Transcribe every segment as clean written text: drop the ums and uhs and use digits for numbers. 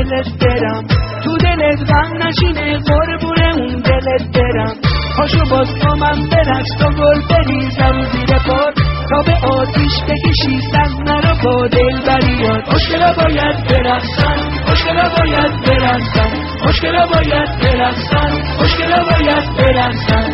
خوشگلت برم، تو دلت غم نشینه قربونه اون دلت برم. پاشو باز با من برست و گل بریزم زیر پات، تا به آتیش بکشی صحنه رو با دل بریاد. خوشگلا باید برقصن، خوشگلا باید برقصن، خوشگلا باید برقصن، خوشگلا باید برقصن.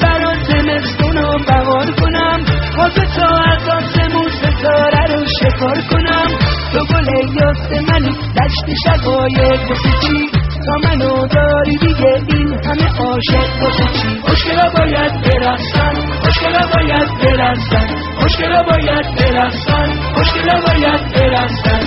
برات زمستون رو بهار کنم، واسه تا از آسمون ستاره رو شکار کنم. تو گل یاس منی دشت شقایق واسه چی، تا منو داری دیگه این همه عاشق واسه چی. خوشگلا باید برقصن، خوشگلا باید برقصن، خوشگلا باید برقصن، خوشگلا باید برقصن.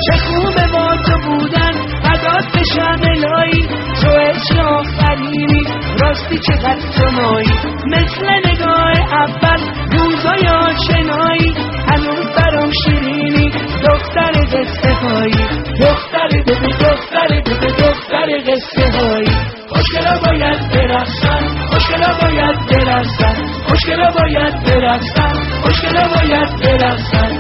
چه خوبه با تو بودن فدات بشم الهی، تو عشق آفرینی راستی چقدر تو مایی. مثل نگاه اول روزای آشنایی، هنوز برام شیرینی دختر قصه هایی، دختر قصه هایی. خوشگلا باید برقصن، خوشگلا باید برقصن، خوشگلا باید برقصن، خوشگلا باید برقصن.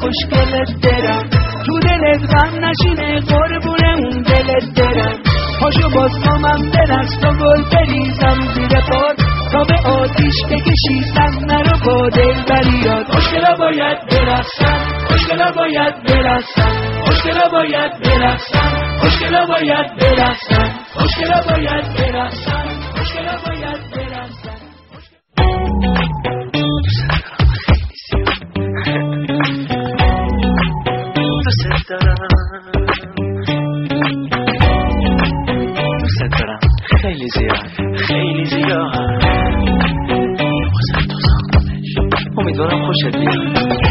خوشگلت برم، تو دلت غم نشینه قربونه اون دلت برم. پاشو باز با من برست و گل بریزم زیر پات، تا به آتیش بکشی صحنه رو با دل بریاد. خوشگلا باید برقصن، خوشگلا باید برقصن، خوشگلا باید برقصن، خوشگلا باید برقصن، خوشگلا باید برقصن، خوشگلا باید برقصن. دوست دارم خیلی زیاد بازم تو ساختمش، امیدوارم خوشت بیاد.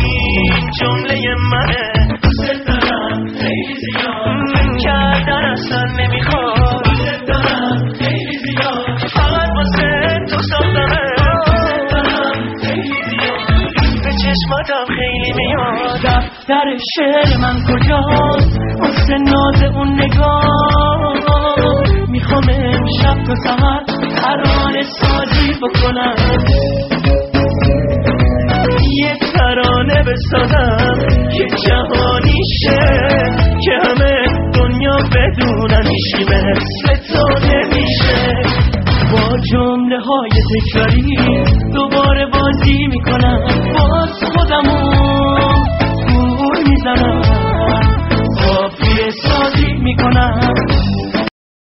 این جمله منه، دوست دارم خیلی زیاد، فکر کردن اصلا نمیخواد. دوست دارم خیلی زیاد، فقط واسه تو ساختمش. دوست دارم خیلی زیاد، به چشماتم خیلی میاد. دفتر شعر من کجاست واسه ناز اون نگاه؟ میخوام امشب تا سحر ترانه سازی بکنم، یه ترانه بسازم که جهانی شه، که همه دنیا بدونن هیچی مثل تو نمیشه. با جمله های تکراری دوباره بازی میکنم، باز خودمو گول میزنم.